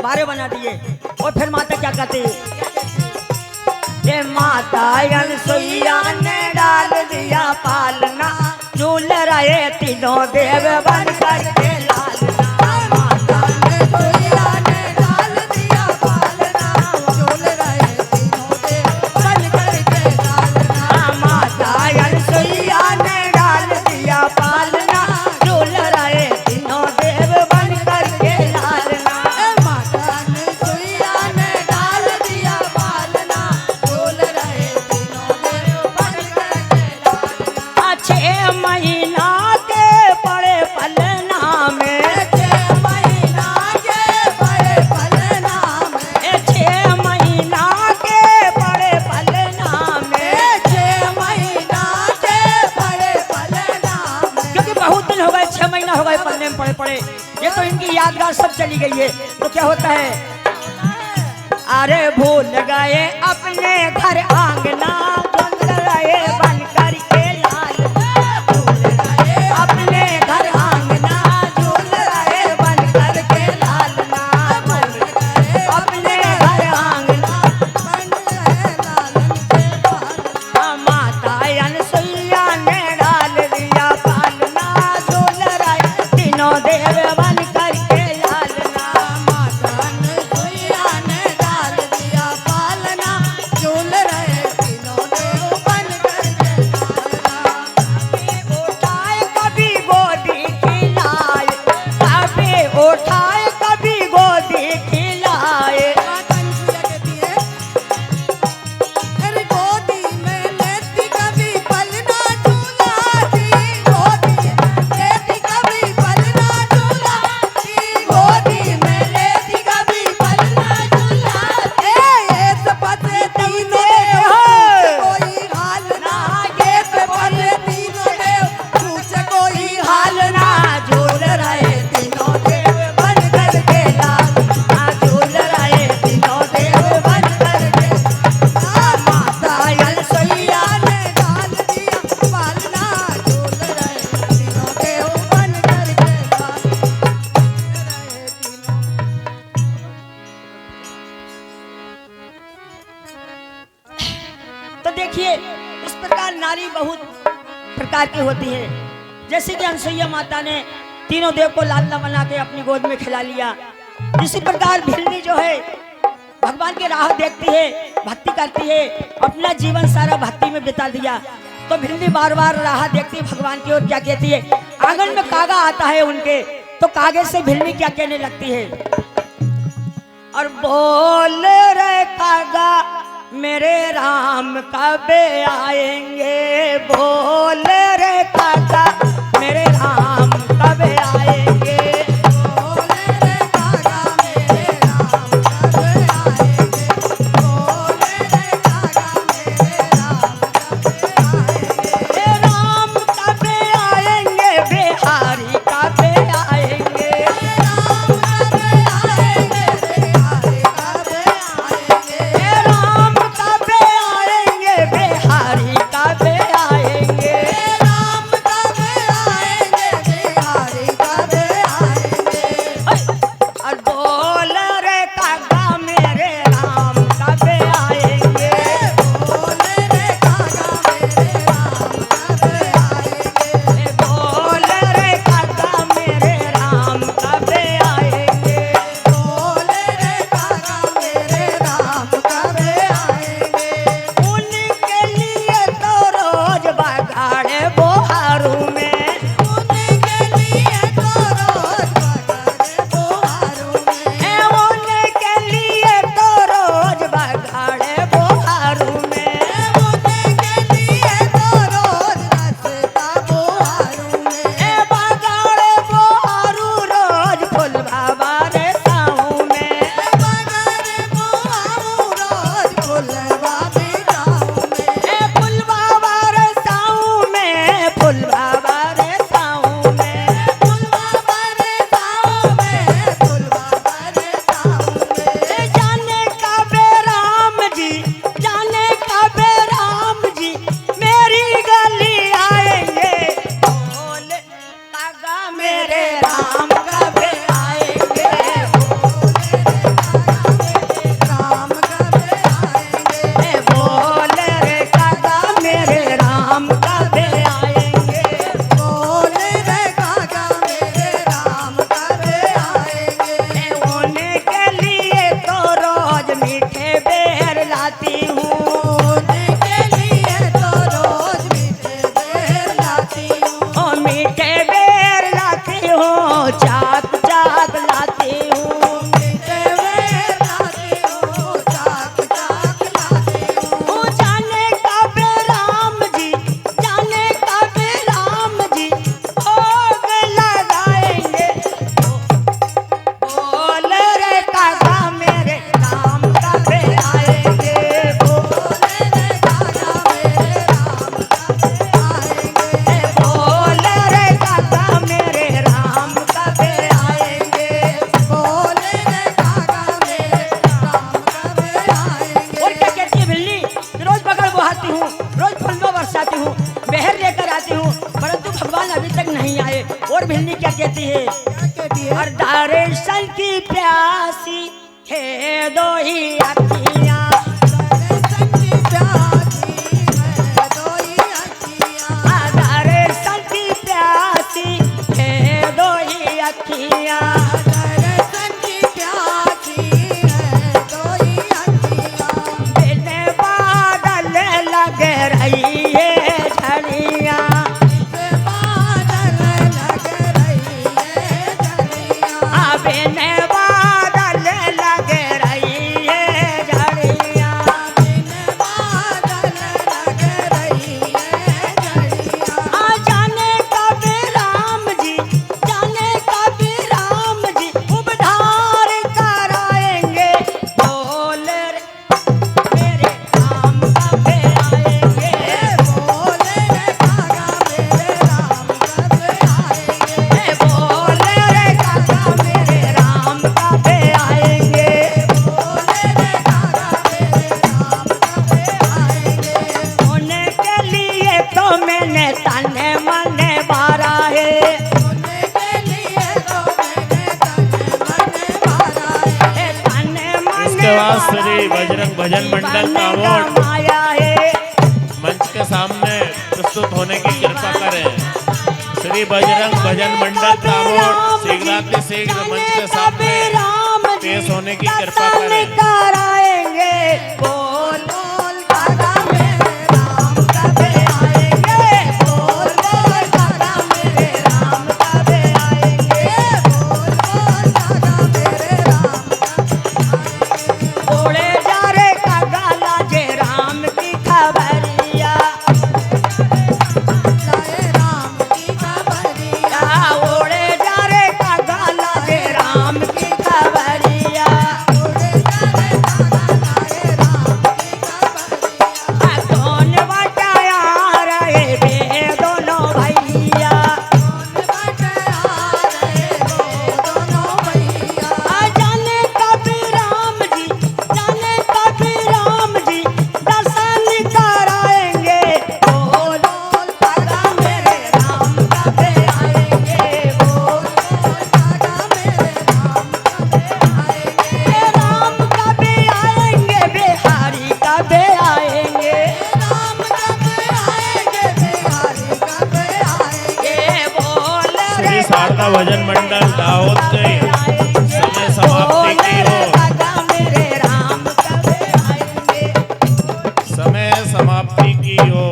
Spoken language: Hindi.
बारे बना दिए। और फिर माता क्या कहती है? ये माता अनसुईया ने डाल दिया पालना, झूल रहे तीनों देव बन करके लालना। माता अनसुईया ने डाल दिया पालना, झूल रहे तीनों देव बन करके लालना। माता अनसुईया ने डाल दिया पालना, झूल रहे तीनों देव बन करके लालना। महीना के बड़े पलना में, 6 महीना के बड़े पलना में, 6 महीना के बड़े पलना में, 6 महीना के बड़े पलना में। क्योंकि बहुत दिन हो गए, 6 महीना हो गए पलने में पड़े पड़े। ये तो इनकी यादगार सब चली गई है। तो क्या होता है? अरे भूल गए अपने घर आंगना, झूल रहे बन करके लालना। अपने घर आंगना झूल रहे बन करके लालना। अपने घर आंगना बन रहे लालन के पालना। माता अनसुईया ने डाल दिया पालना, झूल रहे तीनों देव बन करके लालना। माता अनसुईया ने डाल दिया पालना, झूल रहे तीनों देव बन करके लालना। उठाए कभी गोदी खिलाए, कभी उठाए कभी गोदी खिलाए। कहती है अरे गोदी में लेती कभी पलना झूलाती, गोदी लेती कभी पलना झूलाती, गोदी में लेती कभी पलना झूलाती। ये सपते तीनों कोई हाल ना, ये सपते तीनों देव पूछ कोई हाल ना। झूल रहे तीनों देव बन करके लालना, झूल रहे तीनों देव बन करके। माता अनसुईया ने डाल दिया पालना, झूल रहे तीनों देव बन करके लालना। तो देखिए इस प्रकार नारी बहुत प्रकार की होती है। जैसे कि अनसुईया माता ने तीनों देव को लालना बना के अपनी गोद में खिला लिया, इसी प्रकार भिल्ली जो है भगवान की राह देखती है, भक्ति करती है, अपना जीवन सारा भक्ति में बिता दिया। तो भिल्ली बार बार राह देखती भगवान की ओर, क्या कहती है? आंगन में कागा आता है उनके, तो कागे से भिल्ली क्या कहने लगती है? और बोल रे कागा मेरे राम कब आएंगे, बोल रे कागा मेरे राम कब आएंगे। बोल रे कागा मेरे राम कब आएंगे, बोल रे कागा मेरे राम कब आएंगे। राम कब आएंगे, बिहारी कब आएंगे, राम कब आएंगे, बिहारी कब आएंगे। राम कब आएंगे, बिहारी कब आएंगे, राम कब आएंगे, बिहारी कब रोज फूलों बरसाती हूँ, बहर लेकर आती हूँ, परंतु भगवान अभी तक नहीं आए। और भिल्ली क्या कहती है? और दर्शन की प्यासी है दो ही अखियाँ, दर्शन की प्यासी है दो ही अखियाँ, दर्शन की प्यासी है दो ही अखियाँ, दर्शन की प्यासी है दो ही अखियाँ, बिन बादल लग रही है झड़ियाँ, बिन बादल लग रही है झड़ियाँ, बिन बादल लग रही है झड़ियाँ, बिन बादल लग रही है झड़ियाँ। जाने कब राम जी, जाने कब राम जी उबधार कराएंगे, बोल रे मेरे राम कब आएंगे, बोल रे काका मेरे राम कब आएंगे, बोल रे काका मेरे राम कब आएंगे, बोल रे काका मेरे राम कब आएंगे। उनके लिए तो मैंने तने मने मारा है, उनके लिए तो मैंने तने मने मारा है, तने मने इसके बाद श्री बजरंग भजन मंडल कावड़ माया है। मंच के सामने प्रस्तुत होने की कृपा करें। श्री बजरंग भजन मंडल कावड़ शीघ्राति शीघ्र मंच के सामने पेश होने की कृपा करें। कराएंगे, बोल बोल काका मेरे राम कब आएंगे, बोल बोल काका मेरे राम कब आएंगे, बोल बोल काका मेरे राम कब आएंगे। ओढ़े जा रे काका लाजे राम की खबरिया, लाए राम की खबरिया, ओढ़े जा रे काका लाजे राम की खबरिया, ओढ़े जा रे काका लाए राम की खबरिया। कौन बचाया रहे बे दोनों भैया, कौन बचाया रहे वो दोनों भैया। जाने कब राम जी, जाने कब राम जी दर्शन कराएंगे, बोल बोल काका मेरे राम कब आएंगे, बोल बोल काका मेरे राम कब आएंगे, राम कब आएंगे, बिहारी कब आएंगे, राम कब आएंगे, बिहारी कब आएंगे, बोल श्री रे शारदा भजन मंडल दाहोद के समय समाप्ति की हो, काका मेरे राम कब आएंगे। समय समाप्ति की हो।